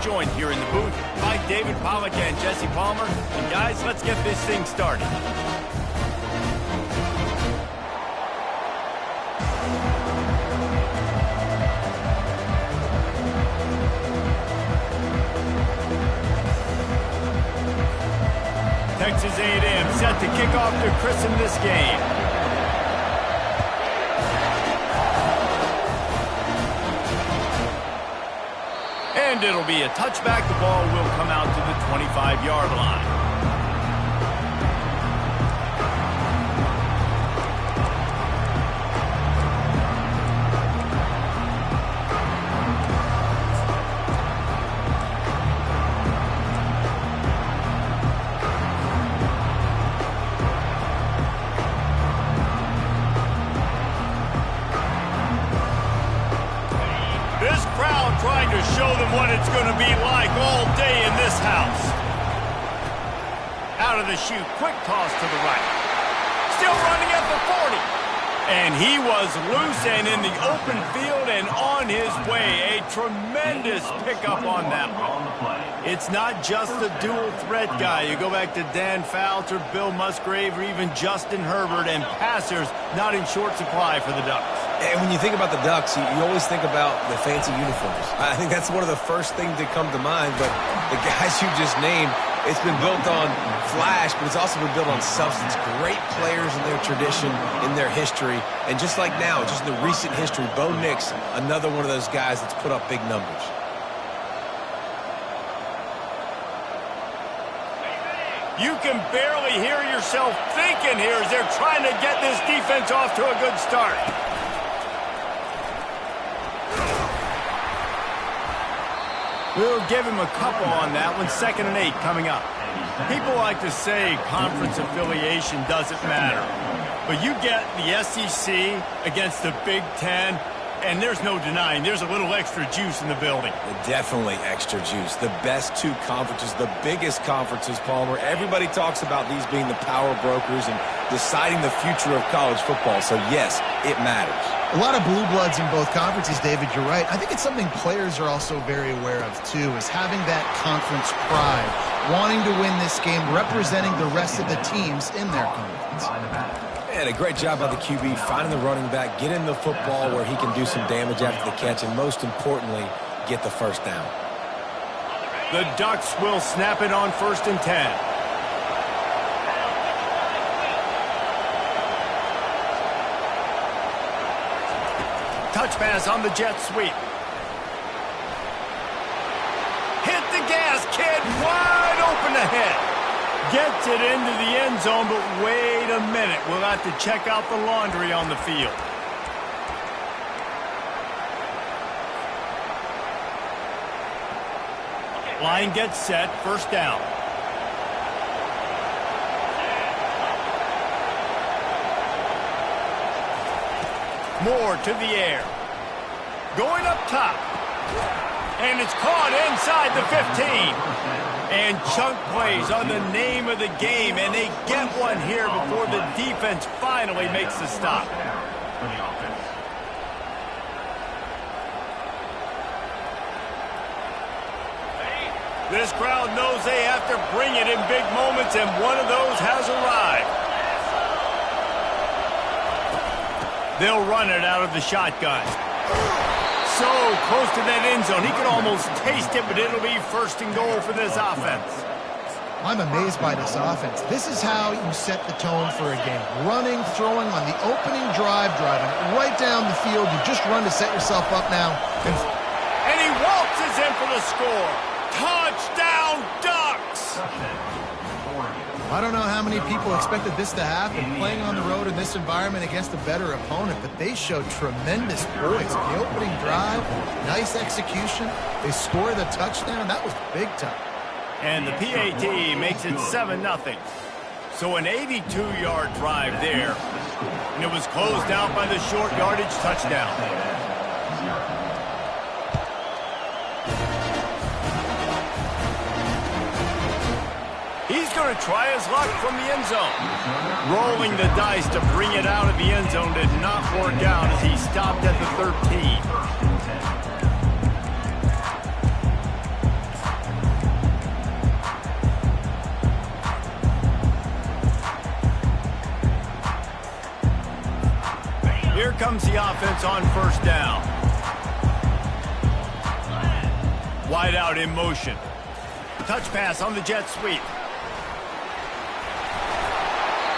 joined here in the booth by David Pollack and Jesse Palmer. And guys, let's get this thing started. Texas A&M set to kick off to christen this game. And it'll be a touchback. The ball will come out to the 25-yard line. Trying to show them what it's going to be like all day in this house. Out of the chute, quick toss to the right. Still running at the 40. And he was loose and in the open field and on his way. A tremendous pickup on that one. It's not just a dual threat guy. You go back to Dan Fouts or Bill Musgrave or even Justin Herbert, and passers not in short supply for the Ducks. And when you think about the Ducks, you always think about the fancy uniforms. I think that's one of the first things that come to mind. But the guys you just named, it's been built on flash, but it's also been built on substance. Great players in their tradition, in their history. And just like now, just in the recent history, Bo Nix, another one of those guys that's put up big numbers. You can barely hear yourself thinking here as they're trying to get this defense off to a good start. We'll give him a couple on that one. 2nd and 8 coming up. People like to say conference affiliation doesn't matter. But you get the SEC against the Big Ten, and there's no denying there's a little extra juice in the building. Definitely extra juice. The best two conferences, the biggest conferences, Palmer. Everybody talks about these being the power brokers and deciding the future of college football. So, yes, it matters. A lot of blue bloods in both conferences, David, you're right. I think it's something players are also very aware of, too, is having that conference pride, wanting to win this game, representing the rest of the teams in their conference. And a great job by the QB, finding the running back, getting the football where he can do some damage after the catch, and most importantly, get the first down. The Ducks will snap it on 1st and 10. Touch pass on the jet sweep. Hit the gas, kid. Wide open ahead. Gets it into the end zone, but wait a minute. We'll have to check out the laundry on the field. Line gets set. 1st down. Moore to the air. Going up top. And it's caught inside the 15. And chunk plays are the name of the game, and they get one here before the defense finally makes the stop. This crowd knows they have to bring it in big moments, and one of those has arrived. They'll run it out of the shotgun. So close to that end zone. He could almost taste it, but it'll be 1st and goal for this offense. I'm amazed by this offense. This is how you set the tone for a game. Running, throwing on the opening drive, driving right down the field. You just run to set yourself up now. And he waltzes in for the score. Touchdown, Ducks! I don't know how many people expected this to happen, playing on the road in this environment against a better opponent, but they showed tremendous poise. The opening drive, nice execution. They score the touchdown. That was big time. And the PAT makes it 7-0. So an 82-yard drive there, and it was closed out by the short yardage touchdown. He's going to try his luck from the end zone. Rolling the dice to bring it out of the end zone did not work out as he stopped at the 13. comes the offense on first down. Wide out in motion. Touch pass on the jet sweep.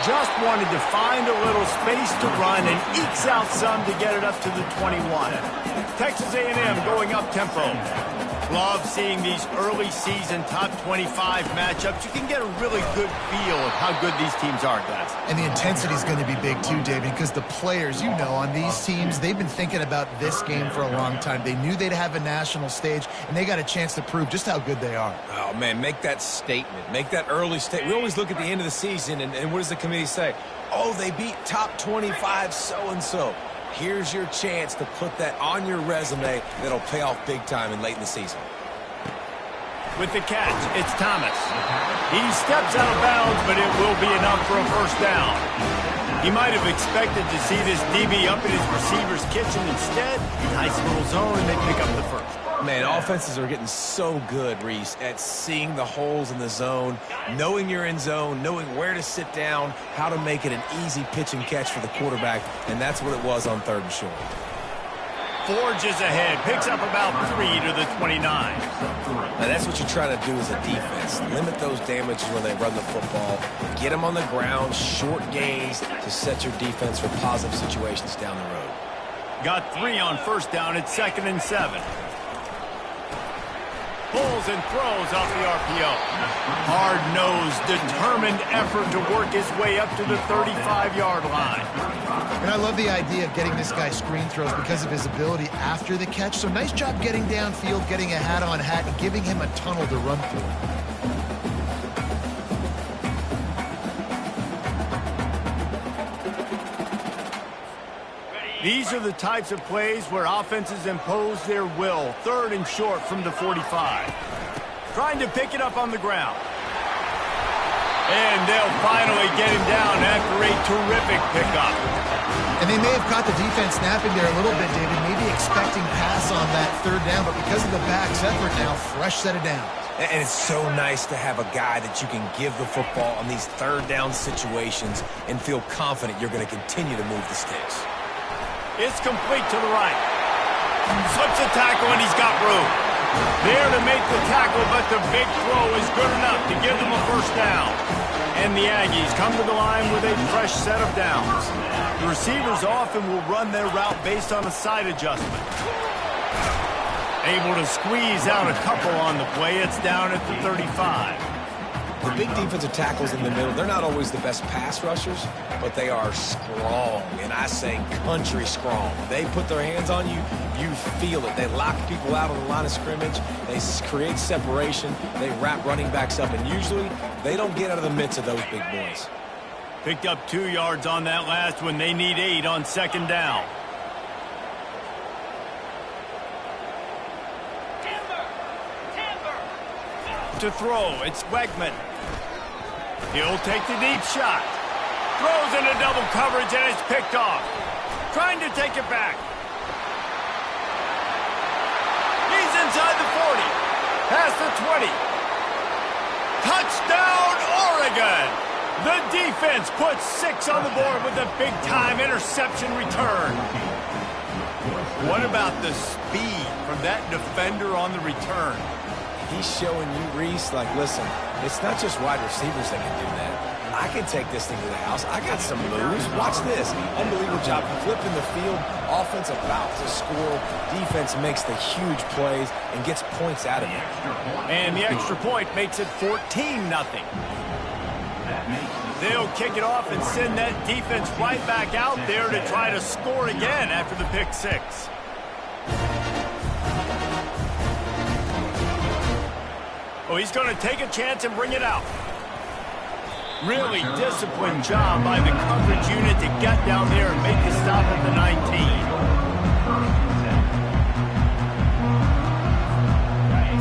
Just wanted to find a little space to run and ekes out some to get it up to the 21. Texas A&M going up tempo. Love seeing these early season top 25 matchups. You can get a really good feel of how good these teams are, guys. And the intensity is going to be big too, David, because the players, you know, on these teams, they've been thinking about this game for a long time. They knew they'd have a national stage, and they got a chance to prove just how good they are. Oh, man, make that statement. Make that early statement. We always look at the end of the season, and what does the committee say? Oh, they beat top 25 so-and-so. Here's your chance to put that on your resume that'll pay off big time and late in the season. With the catch, it's Thomas. He steps out of bounds, but it will be enough for a first down. He might have expected to see this DB up in his receiver's kitchen. Instead, nice little zone, and they pick up the first. Man, offenses are getting so good, Reese, at seeing the holes in the zone, knowing you're in zone, knowing where to sit down, how to make it an easy pitch and catch for the quarterback, and that's what it was on 3rd and short. Forges ahead, picks up about 3 to the 29. Now, that's what you try to do as a defense. Limit those damages when they run the football. Get them on the ground, short gains to set your defense for positive situations down the road. Got 3 on first down at 2nd and 7. Pulls and throws off the RPO. Hard-nosed, determined effort to work his way up to the 35-yard line. And I love the idea of getting this guy screen throws because of his ability after the catch. So nice job getting downfield, getting a hat-on-hat, and giving him a tunnel to run through. These are the types of plays where offenses impose their will. 3rd and short from the 45. Trying to pick it up on the ground. And they'll finally get him down after a terrific pickup. And they may have caught the defense snapping there a little bit, David, maybe expecting pass on that 3rd down, but because of the back's effort now, fresh set of downs. And it's so nice to have a guy that you can give the football on these 3rd down situations and feel confident you're going to continue to move the sticks. It's complete to the right. Slips a tackle, and he's got room. There to make the tackle, but the big throw is good enough to give them a first down. And the Aggies come to the line with a fresh set of downs. The receivers often will run their route based on a side adjustment. Able to squeeze out a couple on the play. It's down at the 35. The big defensive tackles in the middle, they're not always the best pass rushers, but they are strong, and I say country strong. They put their hands on you, you feel it. They lock people out on the line of scrimmage. They create separation. They wrap running backs up, and usually they don't get out of the midst of those big boys. Picked up 2 yards on that last one. They need 8 on 2nd down. To throw, it's Wegman. He'll take the deep shot. Throws into double coverage, and it's picked off. Trying to take it back. He's inside the 40. Past the 20. Touchdown, Oregon! The defense puts 6 on the board with a big-time interception return. What about the speed from that defender on the return? He's showing you, Reese, like, listen, it's not just wide receivers that can do that. I can take this thing to the house. I got some moves. Watch this. Unbelievable job flipping the field. Offense about to score. Defense makes the huge plays and gets points out of it. And the extra point makes it 14-0. They'll kick it off and send that defense right back out there to try to score again after the pick 6. Oh, he's going to take a chance and bring it out. Really disciplined job by the coverage unit to get down there and make the stop at the 19.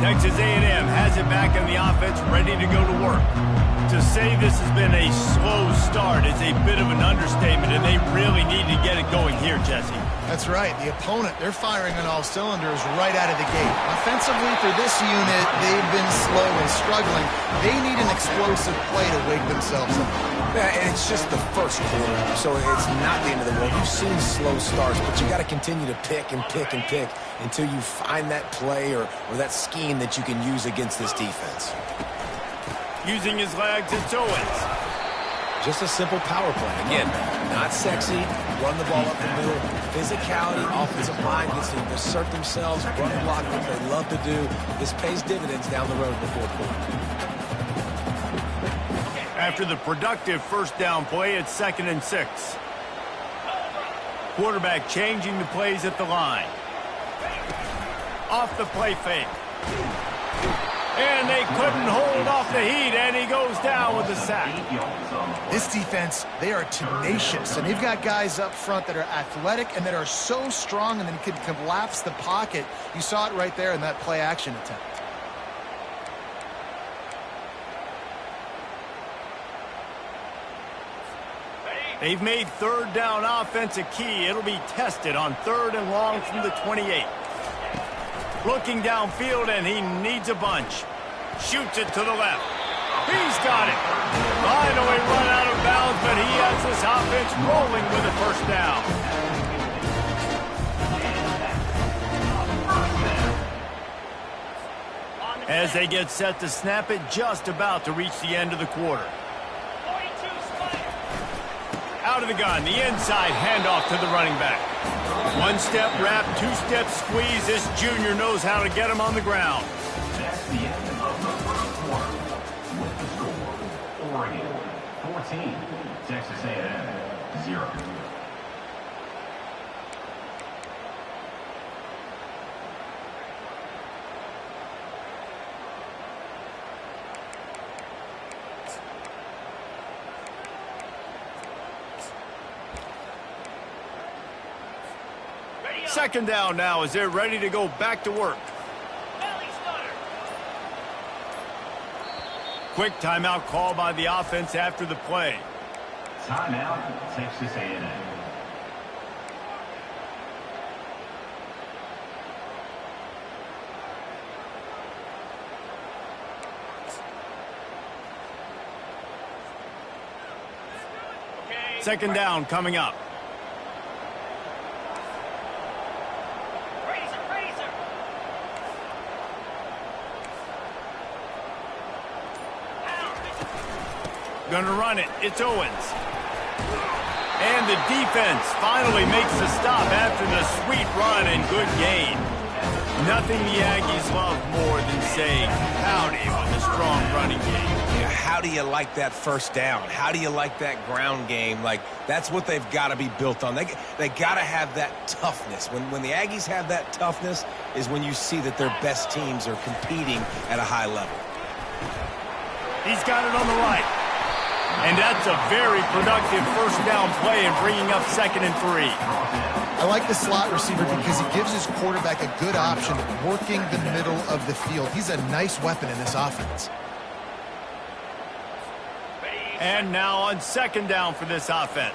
Texas A&M has it back in the offense, ready to go to work. To say this has been a slow start is a bit of an understatement, and they really need to get it going here, Jesse. That's right. The opponent, they're firing on all cylinders right out of the gate. Offensively, for this unit, they've been slow and struggling. They need an explosive play to wake themselves up. Yeah, and it's just the first quarter, so it's not the end of the world. You've seen slow starts, but you got to continue to pick and pick and pick until you find that play or that scheme that you can use against this defense. Using his legs, it's Owens. Just a simple power play. Again, not sexy, run the ball up the middle, physicality, offensive line gets to assert themselves, run block, what they love to do. This pays dividends down the road in the fourth quarter. After the productive first down play, it's 2nd and 6. Quarterback changing the plays at the line. Off the play fake. And they couldn't hold off the heat, and he goes down with a sack. This defense, they are tenacious, and they've got guys up front that are athletic and that are so strong and then can collapse the pocket. You saw it right there in that play-action attempt. They've made 3rd down offense a key. It'll be tested on 3rd and long from the 28. Looking downfield, and he needs a bunch. Shoots it to the left. He's got it. Finally run out of bounds, but he has this offense rolling with a first down. As they get set to snap it, just about to reach the end of the quarter. Out of the gun, the inside handoff to the running back. 1-step wrap, 2-step squeeze. This junior knows how to get him on the ground. That's the end of the first quarter. With the score, Oregon 14, Texas A&M 0. Second down now as they're ready to go back to work. Quick timeout call by the offense after the play. Timeout, Texas A&M. Second down coming up. Gonna run it. It's Owens. And the defense finally makes the stop after the sweet run and good gain. Nothing the Aggies love more than saying howdy with a strong running game. Yeah, how do you like that first down? How do you like that ground game? Like, that's what they've got to be built on. They got to have that toughness. When the Aggies have that toughness is when you see that their best teams are competing at a high level. He's got it on the right. And that's a very productive first down play and bringing up 2nd and 3. I like the slot receiver because he gives his quarterback a good option of working the middle of the field. He's a nice weapon in this offense. And now on 2nd down for this offense.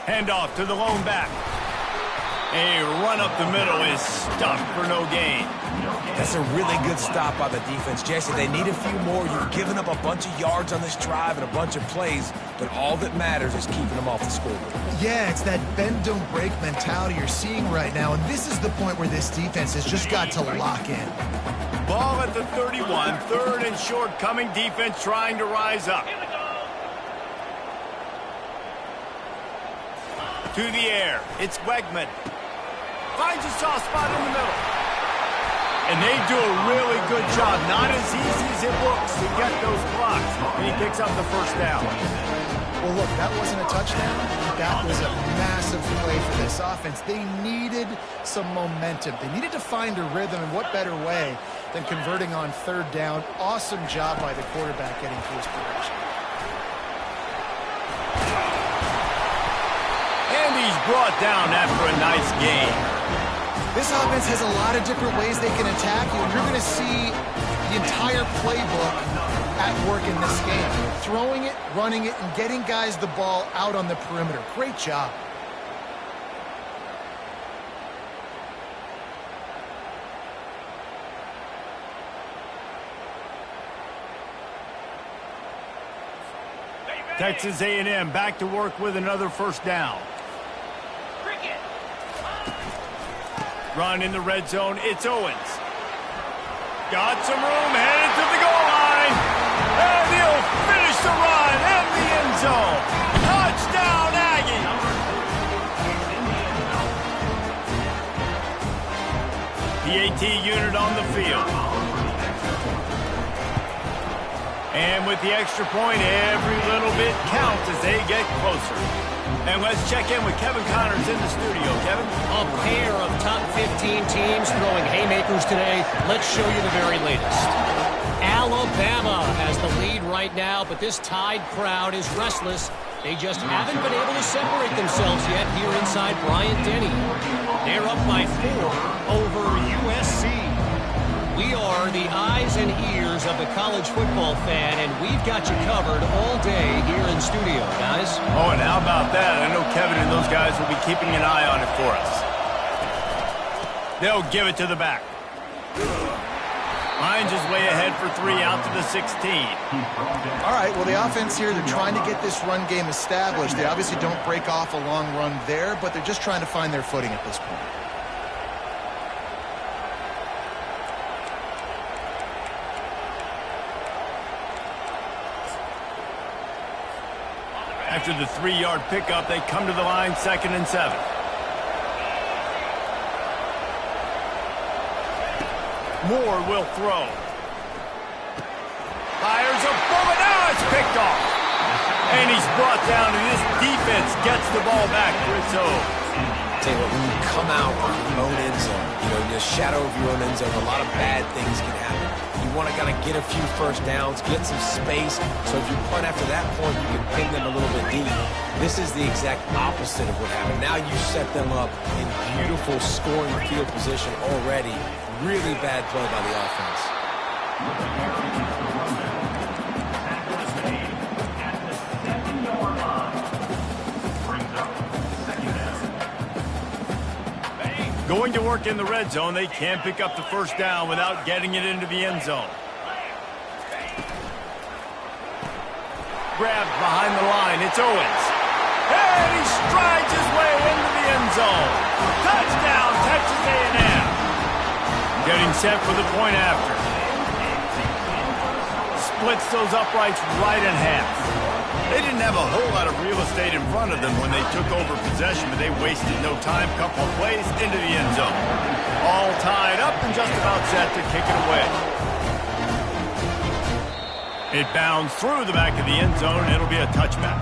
Handoff to the lone back. A run up the middle is stuffed for no gain. That's a really good stop by the defense, Jesse. They need a few more. You've given up a bunch of yards on this drive and a bunch of plays, but all that matters is keeping them off the scoreboard. Yeah, it's that bend, don't break mentality you're seeing right now, and this is the point where this defense has just got to lock in. Ball at the 31, 3rd and short coming, defense trying to rise up. To the air, it's Wegman. Finds a soft spot in the middle. And they do a really good job. Not as easy as it looks to get those blocks. And he picks up the first down. Well, look, that wasn't a touchdown. That was a massive play for this offense. They needed some momentum. They needed to find a rhythm, and what better way than converting on 3rd down. Awesome job by the quarterback getting to his progression. And he's brought down after a nice game. This offense has a lot of different ways they can attack you, and you're going to see the entire playbook at work in this game. Throwing it, running it, and getting guys the ball out on the perimeter. Great job. Texas A&M back to work with another first down. Run in the red zone. It's Owens. Got some room, headed to the goal line. And he'll finish the run in the end zone. Touchdown, Aggie. PAT unit on the field. And with the extra point, every little bit counts as they get closer. And let's check in with Kevin Connors in the studio. Kevin? A pair of top 15 teams throwing haymakers today. Let's show you the very latest. Alabama has the lead right now, but this Tide crowd is restless. They just haven't been able to separate themselves yet here inside Bryant-Denny. They're up by 4 over USC. We are the eyes and ears of the college football fan, and we've got you covered all day here in studio, guys. Oh, and how about that? I know Kevin and those guys will be keeping an eye on it for us. They'll give it to the back. Hines is way ahead for 3 out to the 16. All right, well, the offense here, they're trying to get this run game established. They obviously don't break off a long run there, but they're just trying to find their footing at this point. After the 3-yard pickup, they come to the line, 2nd and 7. Moore will throw. Fires a bullet. Now it's picked off. And he's brought down, and this defense gets the ball back for its own. Tell you what, when you come out of your own end zone, you know, in the shadow of your own end zone, a lot of bad things can happen. You want to kind of get a few first downs, get some space, so if you punt after that point, you can ping them a little bit deep. This is the exact opposite of what happened. Now you set them up in beautiful scoring field position already. Really bad play by the offense. Going to work in the red zone, they can't pick up the first down without getting it into the end zone. Grabbed behind the line, it's Owens. And he strides his way into the end zone. Touchdown, Texas A&M. Getting set for the point after. Splits those uprights right in half. They didn't have a whole lot of real estate in front of them when they took over possession, but they wasted no time. Couple of plays into the end zone. All tied up and just about set to kick it away. It bounds through the back of the end zone, and it'll be a touchback.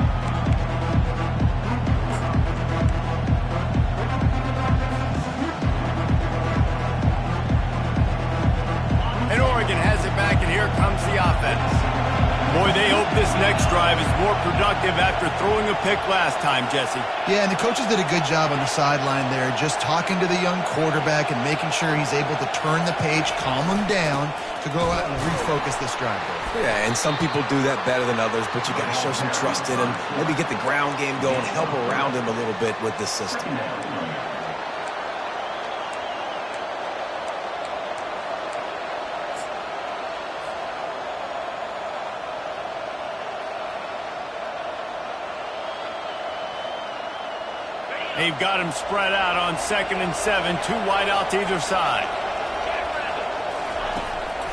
And Oregon has it back, and here comes the offense. Boy, they hope this next drive is more productive after throwing a pick last time, Jesse. Yeah, and the coaches did a good job on the sideline there, just talking to the young quarterback and making sure he's able to turn the page, calm him down to go out and refocus this drive. Yeah, and some people do that better than others, but you got to show some trust in him. Maybe get the ground game going, help around him a little bit with this system. They've got him spread out on 2nd and 7, 2 wide out to either side.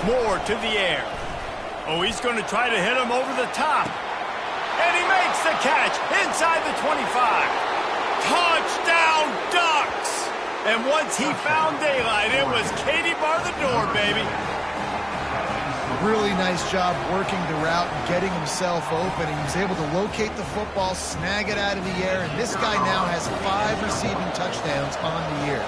Moore to the air. Oh, he's going to try to hit him over the top. And he makes the catch inside the 25. Touchdown, Ducks! And once he found daylight, it was Katie bar the door, baby. Really nice job working the route and getting himself open. He was able to locate the football, snag it out of the air, and this guy now has 5 receiving touchdowns on the year.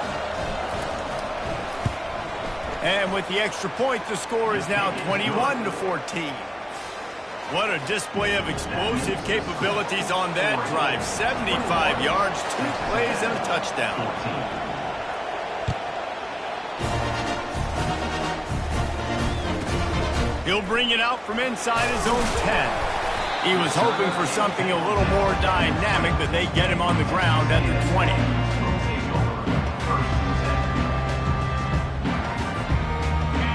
And with the extra point, the score is now 21-14. What a display of explosive capabilities on that drive. 75 yards, 2 plays, and a touchdown. He'll bring it out from inside his own 10. He was hoping for something a little more dynamic, but they get him on the ground at the 20.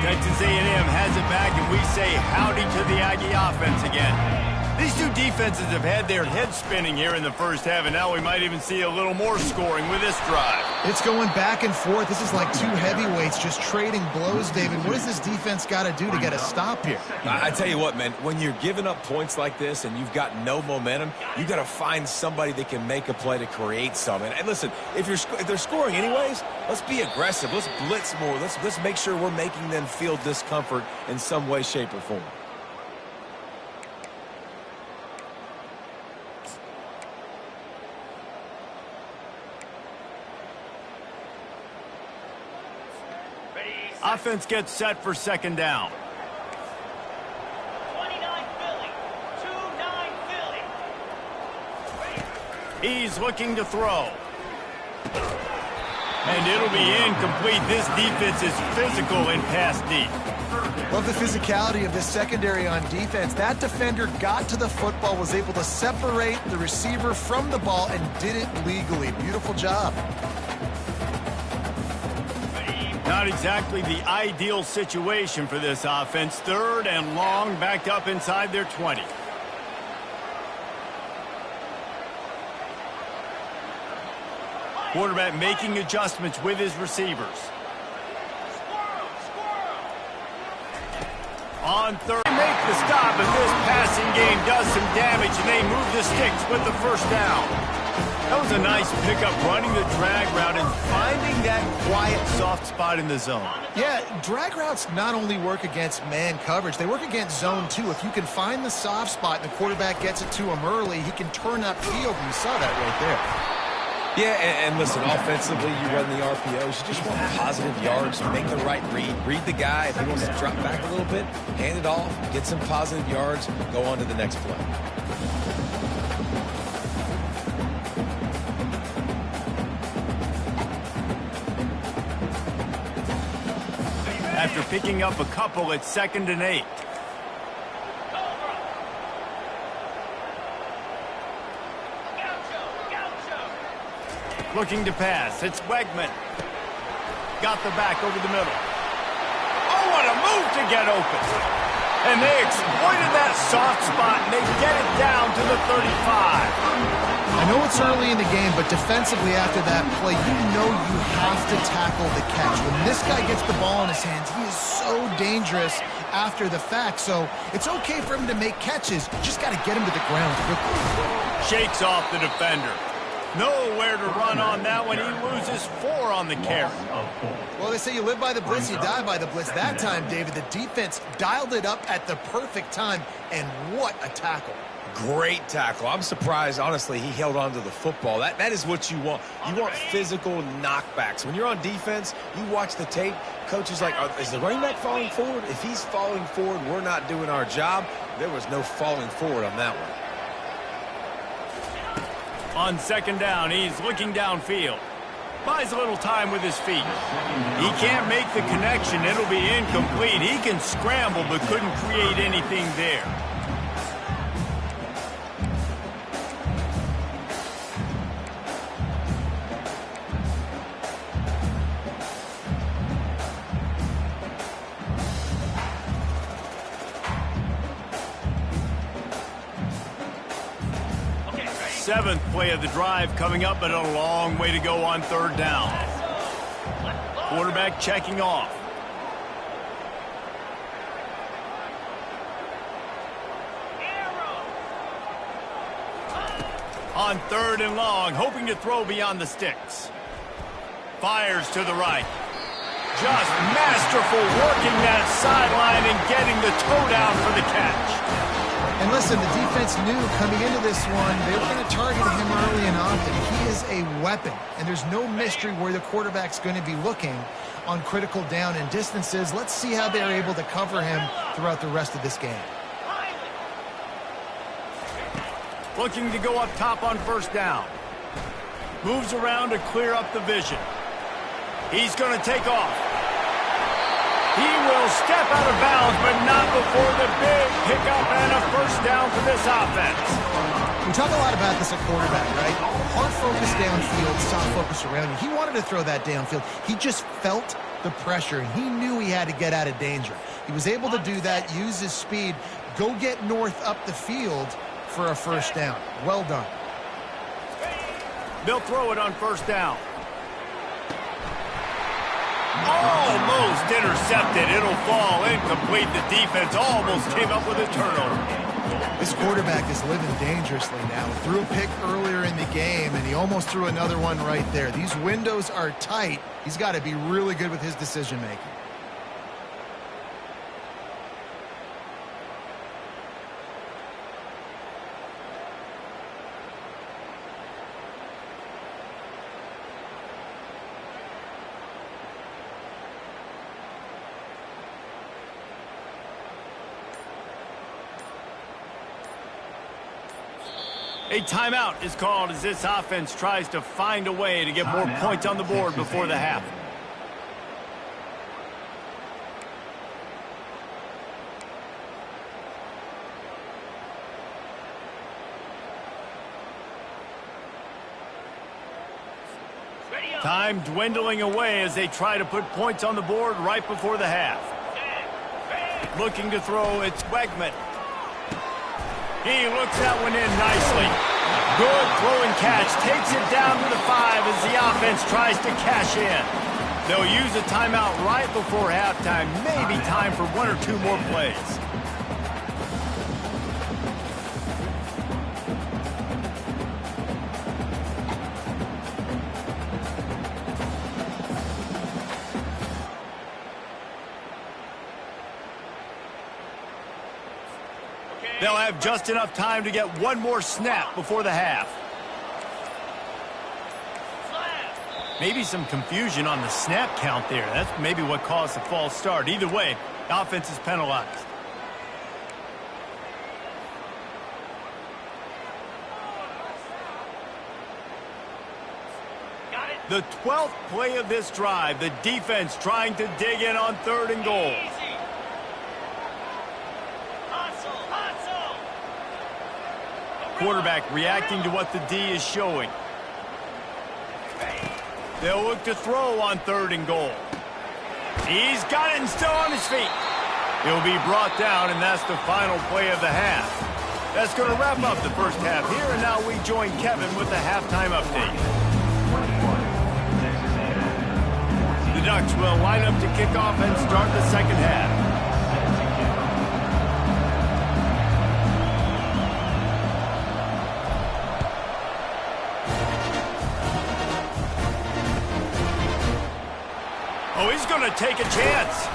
Texas A&M has it back, and we say howdy to the Aggie offense again. These two defenses have had their heads spinning here in the first half, and now we might even see a little more scoring with this drive. It's going back and forth. This is like two heavyweights just trading blows, David. What does this defense got to do to get a stop here? I tell you what, man, when you're giving up points like this and you've got no momentum, you got to find somebody that can make a play to create something. And listen, if they're scoring anyways, let's be aggressive. Let's blitz more. Let's make sure we're making them feel discomfort in some way, shape, or form. Offense gets set for second down. 29 Philly. 2-9 Philly. He's looking to throw. And it'll be incomplete. This defense is physical and pass deep. Love the physicality of this secondary on defense. That defender got to the football, was able to separate the receiver from the ball, and did it legally. Beautiful job. Not exactly the ideal situation for this offense. 3rd and long, backed up inside their 20. Quarterback making adjustments with his receivers. On 3rd, they make the stop, and this passing game does some damage, and they move the sticks with the first down. That was a nice pickup, running the drag route and finding that quiet, soft spot in the zone. Yeah, drag routes not only work against man coverage, they work against zone too. If you can find the soft spot and the quarterback gets it to him early, he can turn upfield, and you saw that right there. Yeah, and listen, offensively, you run the RPOs. You just want positive yards, make the right read the guy. If he wants to drop back a little bit, hand it off, get some positive yards, go on to the next play. After picking up a couple, it's 2nd and 8. Looking to pass. It's Wegman. Got the back over the middle. Oh, what a move to get open. And they exploited that soft spot, and they get it down to the 35. I know it's early in the game, but defensively after that play, you know you have to tackle the catch. When this guy gets the ball in his hands, he is so dangerous after the fact. So it's okay for him to make catches. Just got to get him to the ground quickly. Shakes off the defender. Nowhere to run on that one. He loses 4 on the carry. Well, they say you live by the blitz, you die by the blitz. That time, David, the defense dialed it up at the perfect time, and what a tackle. Great tackle. I'm surprised, honestly, he held on to the football. That is what you want. You want physical knockbacks. When you're on defense, you watch the tape, coach is like, is the running back falling forward? If he's falling forward, we're not doing our job. There was no falling forward on that one. On 2nd down, he's looking downfield. Buys a little time with his feet. He can't make the connection. It'll be incomplete. He can scramble, but couldn't create anything there. Seventh play of the drive coming up, but a long way to go on 3rd down. Quarterback checking off. On 3rd and long, hoping to throw beyond the sticks. Fires to the right. Just masterful working that sideline and getting the toe down for the catch. And listen, the defense knew coming into this one, they were going to target him early and often. He is a weapon, and there's no mystery where the quarterback's going to be looking on critical down and distances. Let's see how they're able to cover him throughout the rest of this game. Looking to go up top on first down. Moves around to clear up the vision. He's going to take off. He will step out of bounds, but not before the big pickup and a first down for this offense. We talk a lot about this at quarterback, right? Hard focus downfield, soft focus around you. He wanted to throw that downfield. He just felt the pressure. He knew he had to get out of danger. He was able to do that, use his speed, go get north up the field for a first down. Well done. They'll throw it on first down. Almost intercepted. It'll fall incomplete. The defense almost came up with a turnover. This quarterback is living dangerously now. Threw a pick earlier in the game, and he almost threw another one right there. These windows are tight. He's got to be really good with his decision-making. A timeout is called as this offense tries to find a way to get more points on the board before the half. Time dwindling away as they try to put points on the board right before the half. Looking to throw, it's Wegman. He looks that one in nicely. Good throw and catch. Takes it down to the 5 as the offense tries to cash in. They'll use a timeout right before halftime. Maybe time for 1 or 2 more plays. They'll have just enough time to get one more snap before the half. Maybe some confusion on the snap count there. That's maybe what caused the false start. Either way, the offense is penalized. The 12th play of this drive, the defense trying to dig in on 3rd and goal. Quarterback reacting to what the D is showing. They'll look to throw on 3rd and goal. He's got it and still on his feet. He'll be brought down, and that's the final play of the half. That's going to wrap up the first half here, and now we join Kevin with the halftime update. The Ducks will line up to kick off and start the second half. Oh, he's going to take a chance.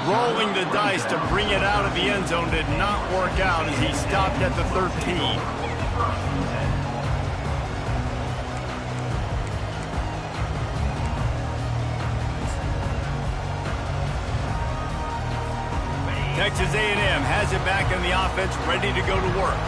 Rolling the dice to bring it out of the end zone did not work out as he stopped at the 13. Texas A&M has it back in the offense, ready to go to work.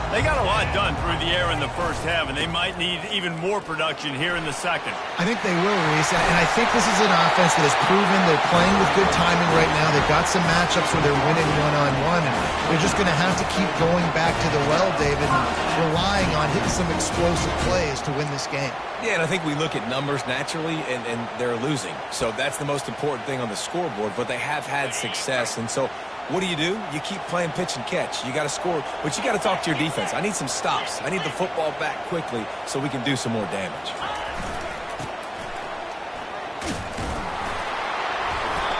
They got a lot done through the air in the first half, and they might need even more production here in the second. I think they will, Reese, and I think this is an offense that has proven they're playing with good timing right now. They've got some matchups where they're winning one-on-one, and they're just going to have to keep going back to the well, David, and relying on hitting some explosive plays to win this game. Yeah, and I think we look at numbers naturally, and they're losing. So that's the most important thing on the scoreboard, but they have had success, and so what do? You keep playing pitch and catch. You got to score, but you got to talk to your defense. I need some stops. I need the football back quickly so we can do some more damage.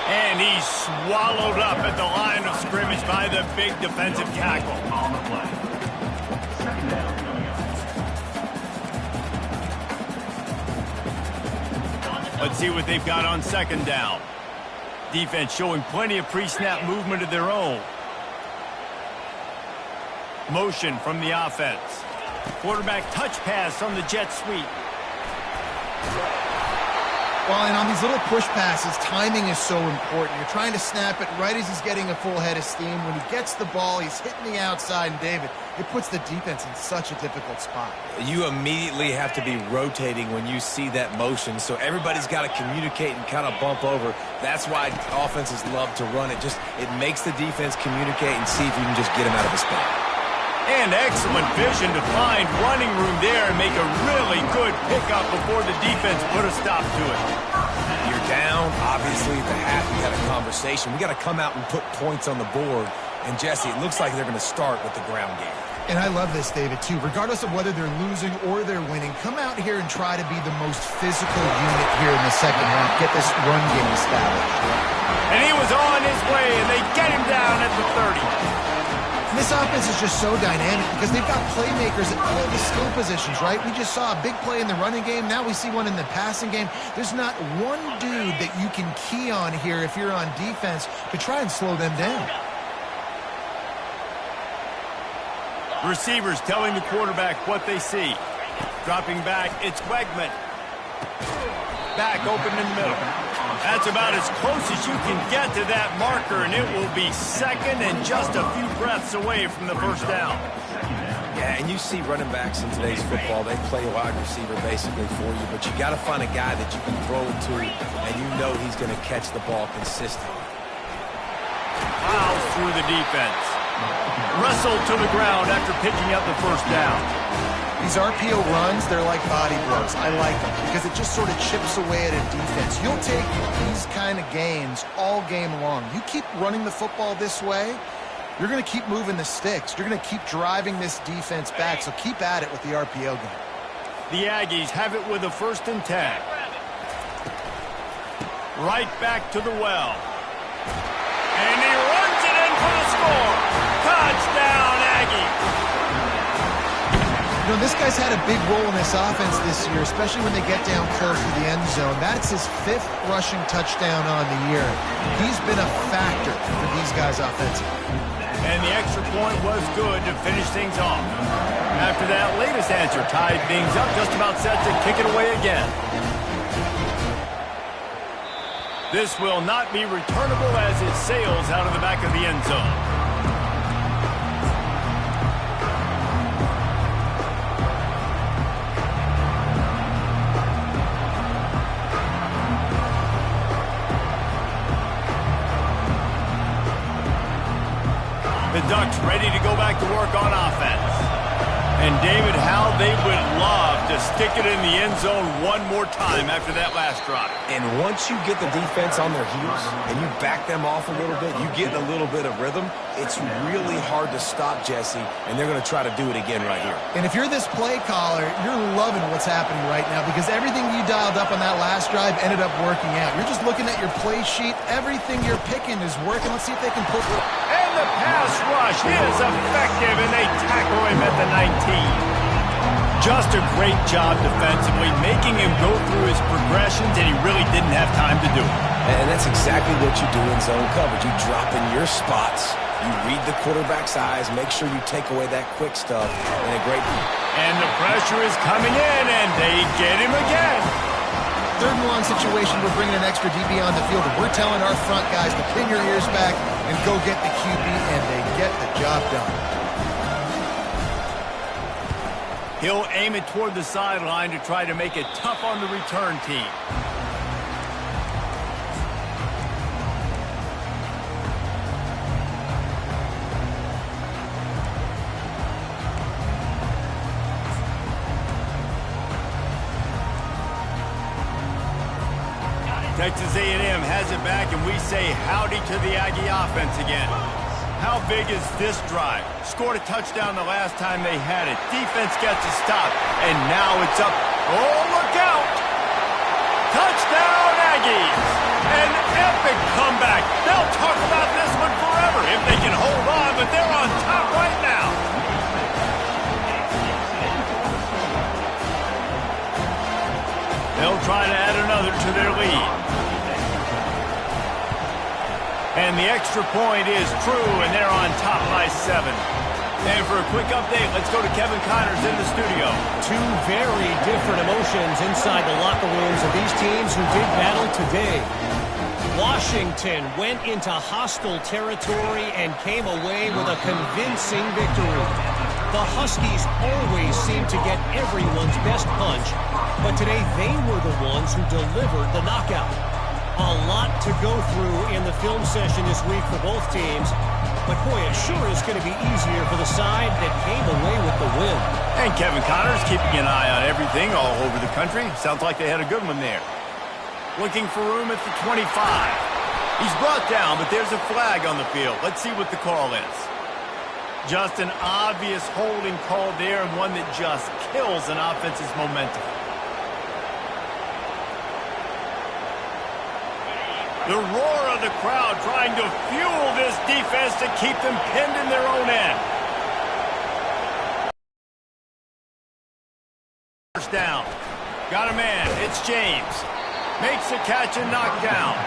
And he's swallowed up at the line of scrimmage by the big defensive tackle. On the play. Second down. Let's see what they've got on second down. Defense showing plenty of pre-snap movement of their own. Motion from the offense. Quarterback touch pass on the jet sweep. Well, and on these little push passes, timing is so important. You're trying to snap it right as he's getting a full head of steam. When he gets the ball, he's hitting the outside, and David, it puts the defense in such a difficult spot. You immediately have to be rotating when you see that motion, so everybody's got to communicate and kind of bump over. That's why offenses love to run it. It makes the defense communicate and see if you can just get him out of his spot. And excellent vision to find running room there and make a really good pickup before the defense put a stop to it. You're down. Obviously, the half, we had a conversation. We got to come out and put points on the board. And, Jesse, it looks like they're going to start with the ground game. And I love this, David, too. Regardless of whether they're losing or they're winning, come out here and try to be the most physical unit here in the second half. Get this run game established. And he was on his way, and they get him down at the 30. And this offense is just so dynamic because they've got playmakers at all the skill positions, right? We just saw a big play in the running game. Now we see one in the passing game. There's not one dude that you can key on here if you're on defense to try and slow them down. Receivers telling the quarterback what they see. Dropping back, it's Wegman. Back open in the middle. That's about as close as you can get to that marker, and it will be second and just a few breaths away from the first down. Yeah, and you see running backs in today's football, they play wide receiver basically for you, but you got to find a guy that you can throw it to, and you know he's going to catch the ball consistently. Plows through the defense. Wrestled to the ground after picking up the first down. These RPO runs, they're like body blows. I like them because it just sort of chips away at a defense. You'll take these kind of gains all game long. You keep running the football this way, you're going to keep moving the sticks. You're going to keep driving this defense back, so keep at it with the RPO game. The Aggies have it with a 1st and 10. Right back to the well. And he runs it in for the score. Touchdown, Aggie. You know, this guy's had a big role in this offense this year, especially when they get down close to the end zone. That's his 5th rushing touchdown on the year. He's been a factor for these guys offensively. And the extra point was good to finish things off. After that latest answer tied things up, just about set to kick it away again. This will not be returnable as it sails out of the back of the end zone. The Ducks ready to go back to work on offense. And David, how they would love to stick it in the end zone one more time after that last drive. And once you get the defense on their heels and you back them off a little bit, you get a little bit of rhythm, it's really hard to stop, Jesse, and they're going to try to do it again right here. And if you're this play caller, you're loving what's happening right now because everything you dialed up on that last drive ended up working out. You're just looking at your play sheet. Everything you're picking is working. Let's see if they can pull it. And the pass rush is effective, and they tackle him at the 19. Just a great job defensively, making him go through his progressions, and he really didn't have time to do it. And that's exactly what you do in zone coverage. You drop in your spots. You read the quarterback's eyes, make sure you take away that quick stuff, and a great move. And the pressure is coming in, and they get him again. 3rd and long situation, we're bringing an extra DB on the field, and we're telling our front guys to pin your ears back and go get the QB, and they get the job done. He'll aim it toward the sideline to try to make it tough on the return team. Texas A&M has it back, and we say howdy to the Aggie offense again. How big is this drive? Scored a touchdown the last time they had it. Defense gets a stop, and now it's up. Oh, look out! Touchdown, Aggies! An epic comeback. They'll talk about this one forever if they can hold on, but they're on top right now. They'll try to add another to their lead. And the extra point is true, and they're on top by 7. And for a quick update, let's go to Kevin Connors in the studio. Two very different emotions inside the locker rooms of these teams who did battle today. Washington went into hostile territory and came away with a convincing victory. The Huskies always seem to get everyone's best punch, but today they were the ones who delivered the knockout. A lot to go through in the film session this week for both teams, but boy, it sure is going to be easier for the side that came away with the win. And Kevin Connors keeping an eye on everything all over the country. Sounds like they had a good one there. Looking for room at the 25. He's brought down, but there's a flag on the field. Let's see what the call is. Just an obvious holding call there, and one that just kills an offense's momentum. The roar of the crowd trying to fuel this defense to keep them pinned in their own end. First down. Got a man. It's James. Makes the catch and knocked down.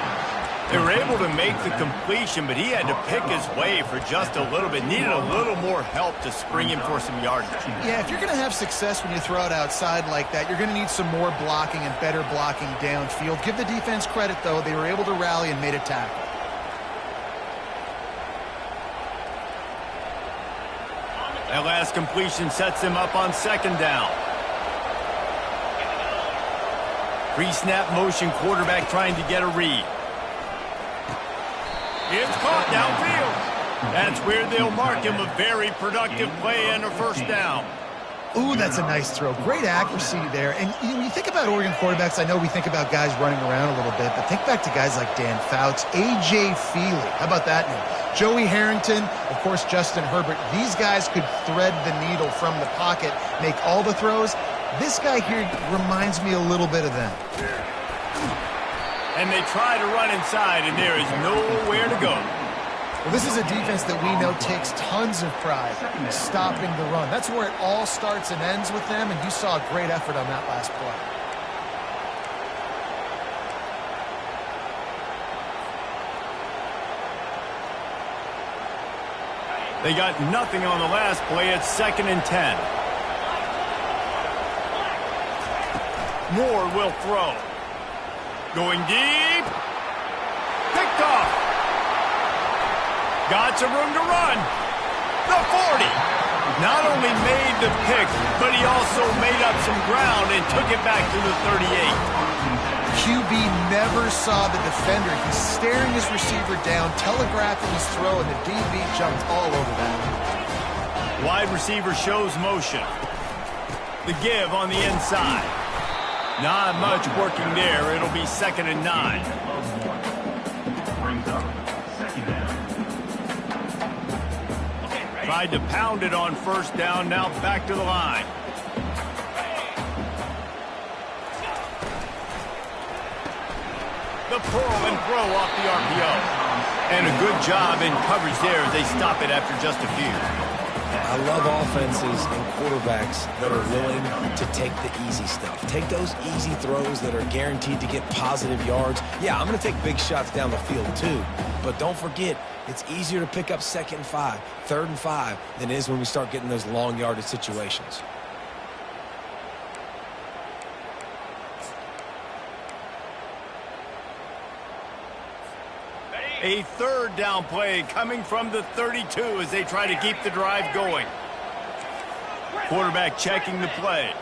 They were able to make the completion, but he had to pick his way for just a little bit. Needed a little more help to spring him for some yardage. Yeah, if you're going to have success when you throw it outside like that, you're going to need some more blocking and better blocking downfield. Give the defense credit, though. They were able to rally and made a tackle. That last completion sets him up on second down. Pre-snap motion, quarterback trying to get a read. It's caught downfield. That's where they'll mark him a very productive play and a first down. Ooh, that's a nice throw. Great accuracy there. And when you think about Oregon quarterbacks, I know we think about guys running around a little bit, but think back to guys like Dan Fouts, A.J. Feely. How about that name? Joey Harrington, of course, Justin Herbert. These guys could thread the needle from the pocket, make all the throws. This guy here reminds me a little bit of them. And they try to run inside, and there is nowhere to go. Well, this is a defense that we know takes tons of pride in stopping the run. That's where it all starts and ends with them, and you saw a great effort on that last play. They got nothing on the last play. It's 2nd and 10. Moore will throw. Going deep. Picked off. Got some room to run. The 40. Not only made the pick, but he also made up some ground and took it back to the 38. QB never saw the defender. He's staring his receiver down, telegraphing his throw, and the DB jumped all over that. Wide receiver shows motion. The give on the inside. Not much working there. It'll be 2nd and 9. Tried to pound it on first down. Now back to the line. The pull and throw off the RPO. And a good job in coverage there as they stop it after just a few. I love offenses and quarterbacks that are willing to take the easy stuff. Take those easy throws that are guaranteed to get positive yards. Yeah, I'm going to take big shots down the field too. But don't forget, it's easier to pick up 2nd and 5, 3rd and 5 than it is when we start getting those long yardage situations. A 3rd down play coming from the 32 as they try to keep the drive going. Quarterback checking the play.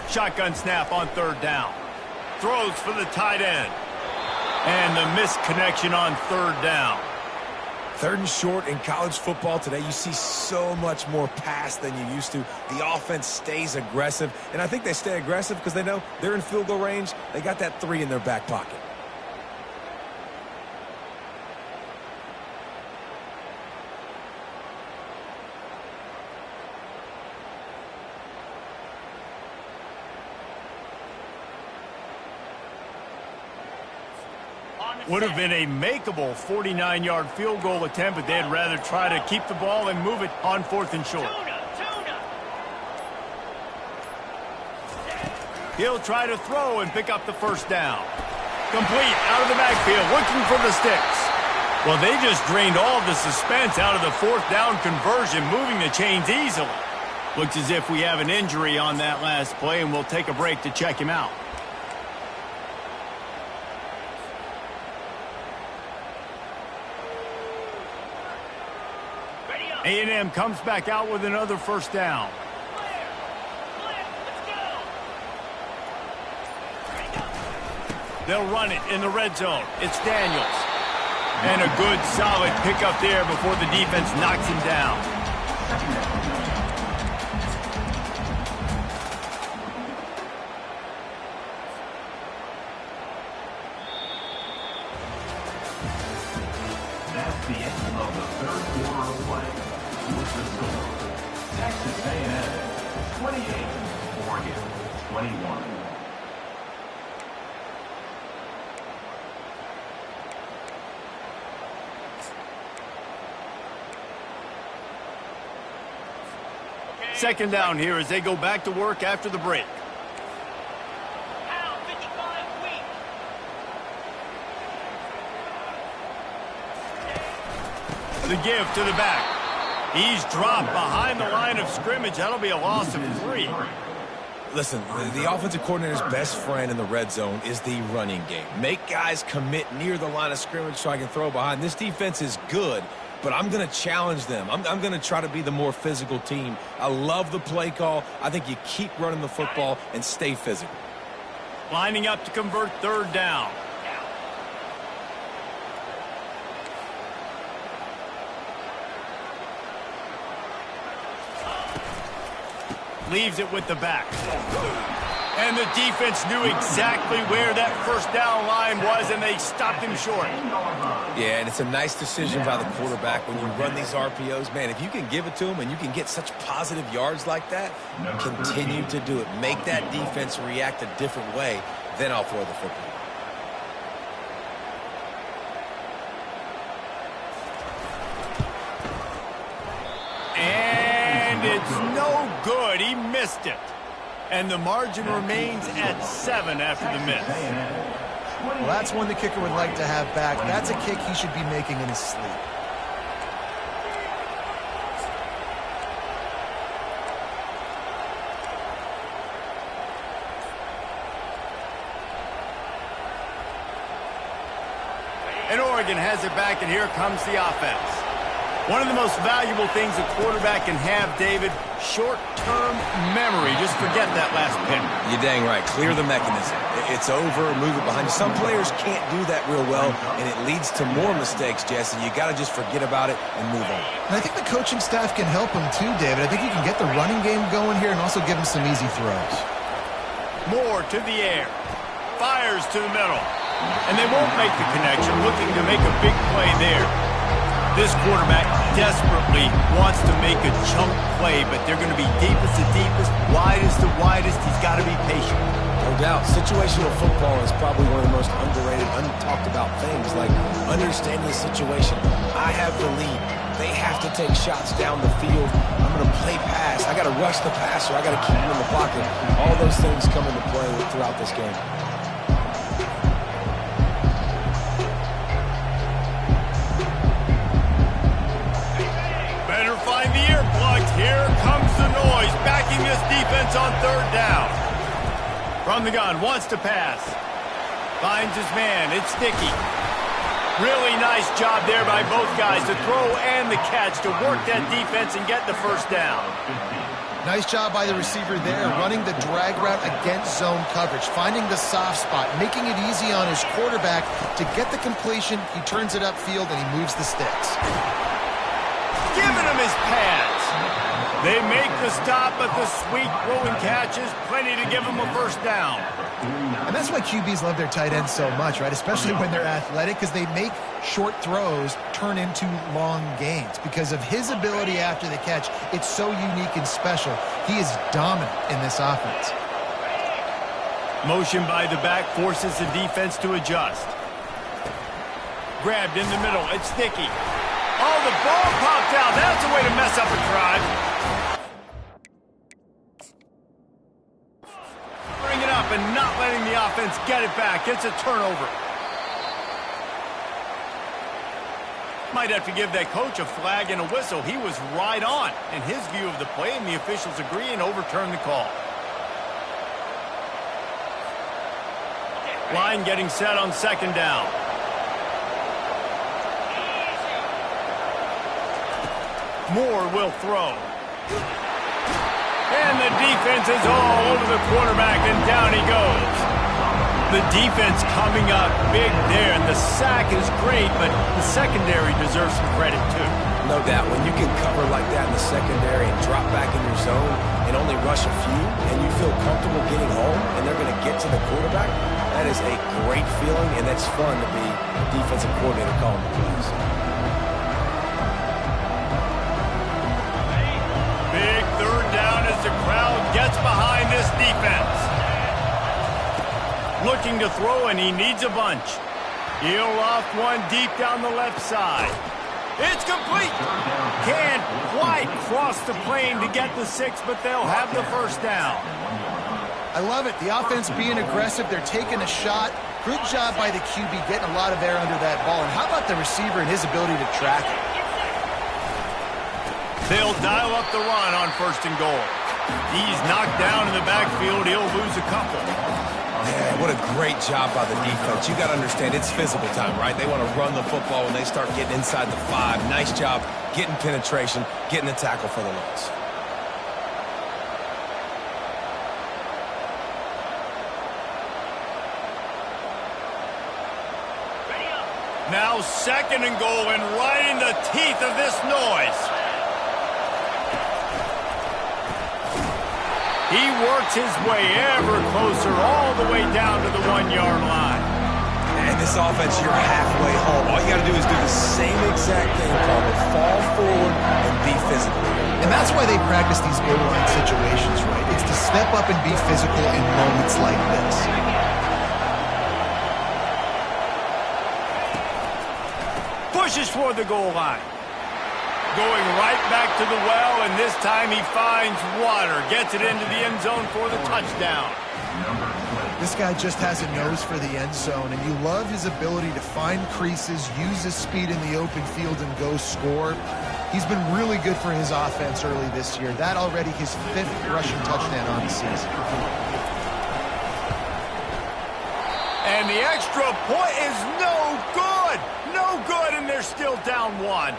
Shotgun snap on 3rd down. Throws for the tight end. And the missed connection on 3rd down. 3rd and short in college football today, you see so much more pass than you used to. The offense stays aggressive, and I think they stay aggressive because they know they're in field goal range. They got that 3 in their back pocket. Would have been a makeable 49-yard field goal attempt, but they'd rather try to keep the ball and move it on 4th and short. He'll try to throw and pick up the first down. Complete out of the backfield, looking for the sticks. Well, they just drained all the suspense out of the fourth down conversion, moving the chains easily. Looks as if we have an injury on that last play, and we'll take a break to check him out. A&M comes back out with another first down. They'll run it in the red zone. It's Daniels. And a good, solid pickup there before the defense knocks him down. That's the end of the third quarter of play. What's the score? Texas A&M 28, Oregon 21. Second down here as they go back to work after the break. Out, 55 weak. The give to the back. He's dropped behind the line of scrimmage. That'll be a loss of 3. Listen, the offensive coordinator's best friend in the red zone is the running game. Make guys commit near the line of scrimmage so I can throw behind. This defense is good, but I'm going to challenge them. I'm going to try to be the more physical team. I love the play call. I think you keep running the football and stay physical. Lining up to convert third down. Leaves it with the back. And the defense knew exactly where that first down line was, and they stopped him short. Yeah, and it's a nice decision by the quarterback when you run these RPOs. Man, if you can give it to them and you can get such positive yards like that, continue to do it. Make that defense react a different way, then I'll throw the football. And it's no good. He missed it. And the margin remains at 7 after the miss. Well, that's one the kicker would like to have back. That's a kick he should be making in his sleep. And Oregon has it back, and here comes the offense. One of the most valuable things a quarterback can have, David, short-term memory. Just forget that last pick. You're dang right. Clear the mechanism. It's over, move it behind you. Some players can't do that real well, and it leads to more mistakes, Jesse. You got to just forget about it and move on. And I think the coaching staff can help him too, David. I think you can get the running game going here and also give him some easy throws. Moore to the air. Fires to the middle. And they won't make the connection, looking to make a big play there. This quarterback desperately wants to make a chunk play, but they're going to be deepest to deepest, widest to widest. He's got to be patient. No doubt. Situational football is probably one of the most underrated, untalked about things, like understanding the situation. I have the lead. They have to take shots down the field. I'm going to play pass. I got to rush the passer. I got to keep him in the pocket. All those things come into play throughout this game. Find the earplugs. Here comes the noise, backing this defense on third down. From the gun, wants to pass. Finds his man. It's Sticky. Really nice job there by both guys to throw and the catch to work that defense and get the first down. Nice job by the receiver there, running the drag route against zone coverage, finding the soft spot, making it easy on his quarterback to get the completion. He turns it upfield and he moves the sticks. Giving him his pads. They make the stop, but the sweet throwing catch is plenty to give him a first down. And that's why QBs love their tight ends so much, right? Especially when they're athletic, because they make short throws turn into long gains. Because of his ability after the catch, it's so unique and special. He is dominant in this offense. Motion by the back forces the defense to adjust. Grabbed in the middle. It's Sticky. Oh, the ball popped out. That's a way to mess up a drive. Bring it up, and not letting the offense get it back. It's a turnover. Might have to give that coach a flag and a whistle. He was right on in his view of the play, and the officials agree and overturn the call. Line getting set on second down. Moore will throw. And the defense is all over the quarterback, and down he goes. The defense coming up big there, and the sack is great, but the secondary deserves some credit too. No doubt. When you can cover like that in the secondary and drop back in your zone and only rush a few, and you feel comfortable getting home, and they're going to get to the quarterback, that is a great feeling, and it's fun to be a defensive coordinator calling the plays. Big third down as the crowd gets behind this defense. Looking to throw, and he needs a bunch. He'll loft one deep down the left side. It's complete. Can't quite cross the plane to get the 6, but they'll have the first down. I love it. The offense being aggressive. They're taking a shot. Good job by the QB getting a lot of air under that ball. And how about the receiver and his ability to track it? They'll dial up the run on first and goal. He's knocked down in the backfield. He'll lose a couple. Yeah, what a great job by the defense. You got to understand, it's physical time, right? They want to run the football when they start getting inside the 5. Nice job getting penetration, getting the tackle for the loss. Now second and goal, and right in the teeth of this noise. He works his way ever closer all the way down to the 1-yard line. And this offense, you're halfway home. All you got to do is do the same exact thing, Palmer. Fall forward and be physical. And that's why they practice these goal line situations, right? It's to step up and be physical in moments like this. Pushes for the goal line. Going right back to the well, and this time he finds water. Gets it into the end zone for the touchdown. This guy just has a nose for the end zone, and you love his ability to find creases, use his speed in the open field, and go score. He's been really good for his offense early this year. That already his 5th rushing touchdown on the season. And the extra point is no good. No good, and they're still down 1.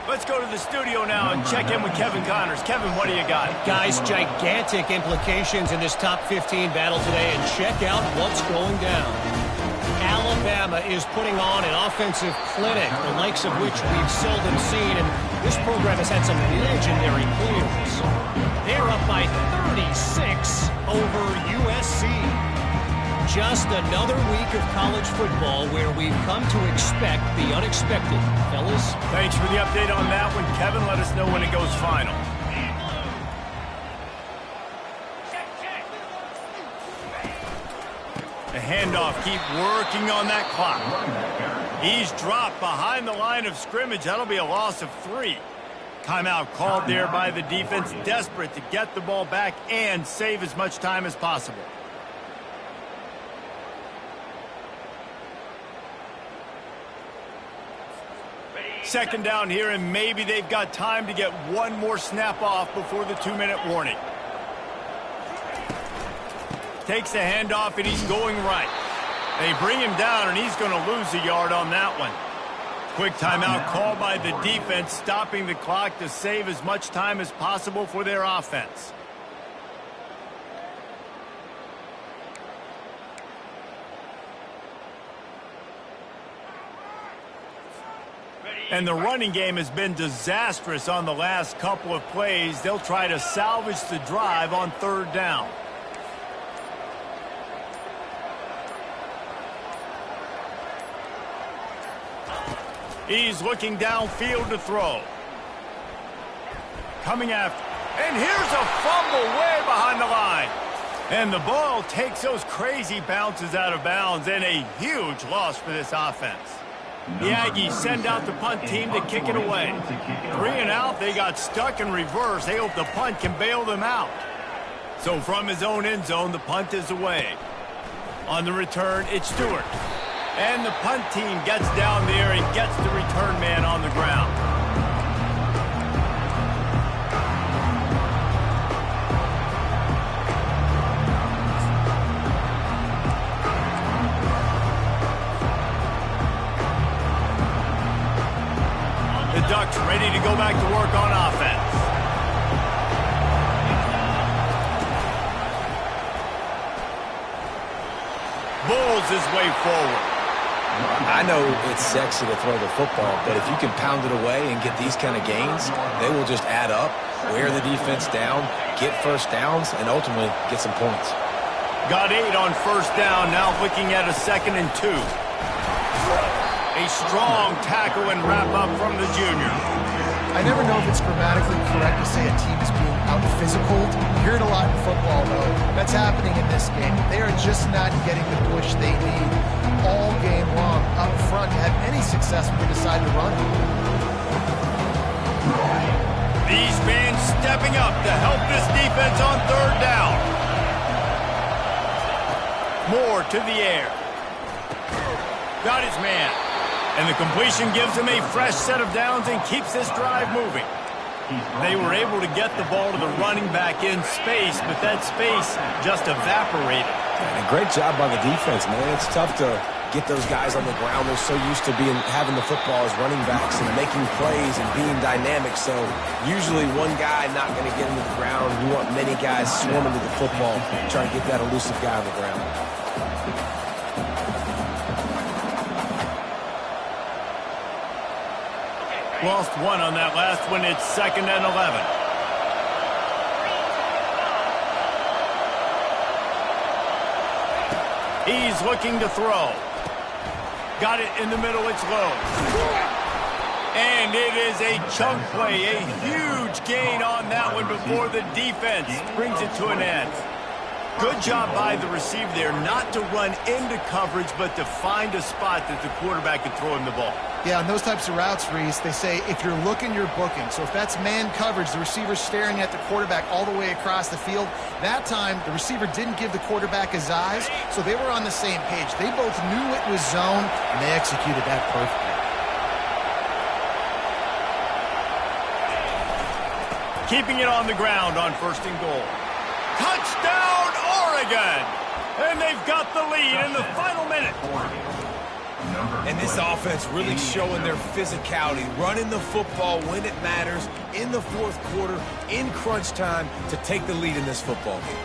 Let's go to the studio now and check in with Kevin Connors. Kevin, what do you got? Guys, gigantic implications in this top 15 battle today, and check out what's going down. Alabama is putting on an offensive clinic, the likes of which we've seldom seen, and this program has had some legendary players. They're up by 36 over USC. Just another week of college football where we've come to expect the unexpected. Fellas? Thanks for the update on that one, Kevin. Let us know when it goes final. The handoff, keep working on that clock. He's dropped behind the line of scrimmage. That'll be a loss of 3. Timeout called there by the defense, desperate to get the ball back and save as much time as possible. Second down here, and maybe they've got time to get one more snap off before the 2-minute warning. Takes the handoff, and he's going right. They bring him down, and he's going to lose a yard on that one. Quick timeout called by the defense, stopping the clock to save as much time as possible for their offense. And the running game has been disastrous on the last couple of plays. They'll try to salvage the drive on 3rd down. He's looking downfield to throw. Coming after. And here's a fumble way behind the line. And the ball takes those crazy bounces out of bounds, and a huge loss for this offense. The Aggies send out the punt team to kick it away. 3 and out, they got stuck in reverse. They hope the punt can bail them out. So from his own end zone, the punt is away. On the return, it's Stewart. And the punt team gets down there and gets the return man on the ground. The Ducks ready to go back to work on offense. Bulls his way forward. I know it's sexy to throw the football, but if you can pound it away and get these kind of gains, they will just add up, wear the defense down, get first downs, and ultimately get some points. Got 8 on first down, now looking at a 2nd and 2. A strong tackle and wrap-up from the junior. I never know if it's grammatically correct to say a team is being out-physicaled. You hear it a lot in football, though. That's happening in this game. They are just not getting the push they need all game long up front to have any success when they decide to run it. These fans stepping up to help this defense on 3rd down. Moore to the air. Got his man. And the completion gives him a fresh set of downs and keeps this drive moving. They were able to get the ball to the running back in space, but that space just evaporated. And a great job by the defense, man. It's tough to get those guys on the ground. They're so used to having the football as running backs and making plays and being dynamic. So usually one guy not going to get into the ground. You want many guys swarming to the football, trying to get that elusive guy on the ground. Lost 1 on that last one. It's 2nd and 11. He's looking to throw. Got it in the middle. It's low. And it is a chunk play. A huge gain on that one before the defense brings it to an end. Good job by the receiver there not to run into coverage, but to find a spot that the quarterback can throw him the ball. Yeah, on those types of routes, Reese, they say if you're looking, you're booking. So if that's man coverage, the receiver's staring at the quarterback all the way across the field. That time, the receiver didn't give the quarterback his eyes, so they were on the same page. They both knew it was zone, and they executed that perfectly. Keeping it on the ground on 1st and goal. Touchdown, Oregon! And they've got the lead in the final minute. And this offense really showing their physicality, running the football when it matters, in the 4th quarter, in crunch time, to take the lead in this football game.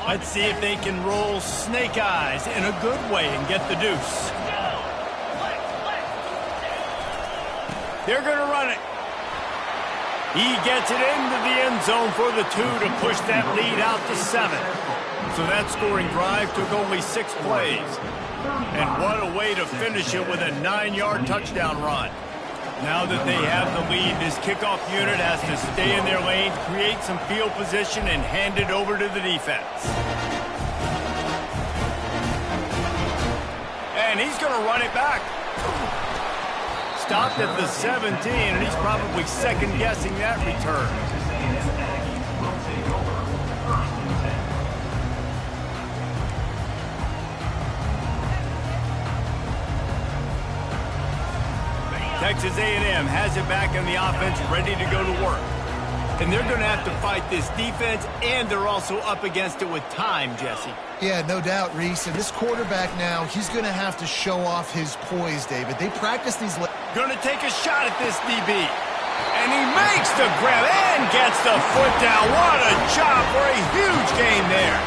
Let's see if they can roll snake eyes in a good way and get the deuce. They're going to run it. He gets it into the end zone for the 2 to push that lead out to 7. So that scoring drive took only 6 plays. And what a way to finish it with a 9-yard touchdown run. Now that they have the lead, this kickoff unit has to stay in their lane, create some field position, and hand it over to the defense. And he's going to run it back. Stopped at the 17, and he's probably second-guessing that return. Texas A&M has it back on the offense, ready to go to work. And they're going to have to fight this defense, and they're also up against it with time, Jesse. Yeah, no doubt, Reese. And this quarterback now, he's going to have to show off his poise, David. They practice these... Going to take a shot at this DB. And he makes the grab and gets the foot down. What a job for a huge gain there.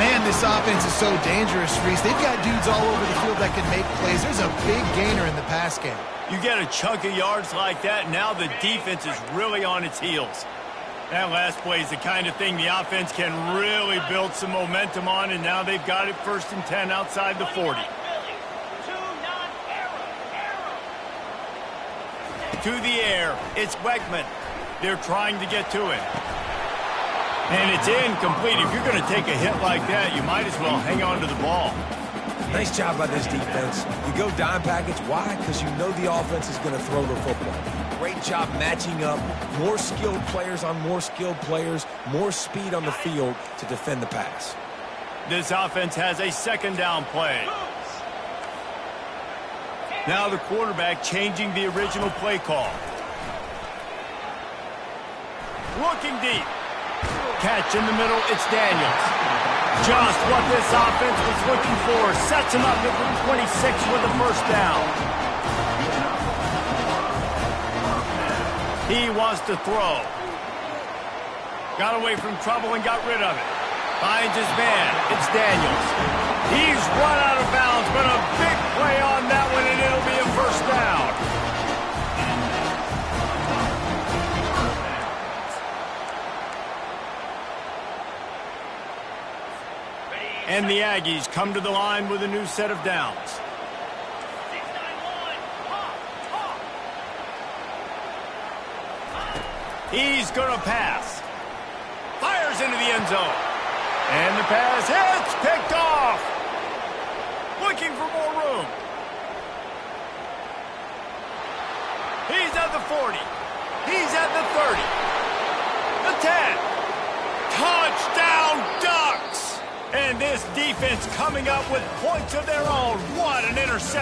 Man, this offense is so dangerous, Reese. They've got dudes all over the field that can make plays. There's a big gainer in the pass game. You get a chunk of yards like that, now the defense is really on its heels. That last play is the kind of thing the offense can really build some momentum on, and now they've got it 1st and 10 outside the 40. To the air, it's Weigman. They're trying to get to it. And it's incomplete. If you're going to take a hit like that, you might as well hang on to the ball. Nice job by this defense. You go dime package. Why? Because you know the offense is going to throw the football. Great job matching up. More skilled players on more skilled players. More speed on the field to defend the pass. This offense has a second down play. Now the quarterback changing the original play call. Looking deep. Catch in the middle, it's Daniels. Just what this offense was looking for. Sets him up at the 26 with the first down. He wants to throw. Got away from trouble and got rid of it. Finds his man. It's Daniels. He's run out of bounds, but a big play on that one, and it'll be a first down. And the Aggies come to the line with a new set of downs. 6-9-1. Hawk. He's going to pass. Fires into the end zone. And the pass hits, picked off. Looking for more room. He's at the 40. He's at the 30. The 10. Touchdown Ducks! And this defense coming up with points of their own. What an interception.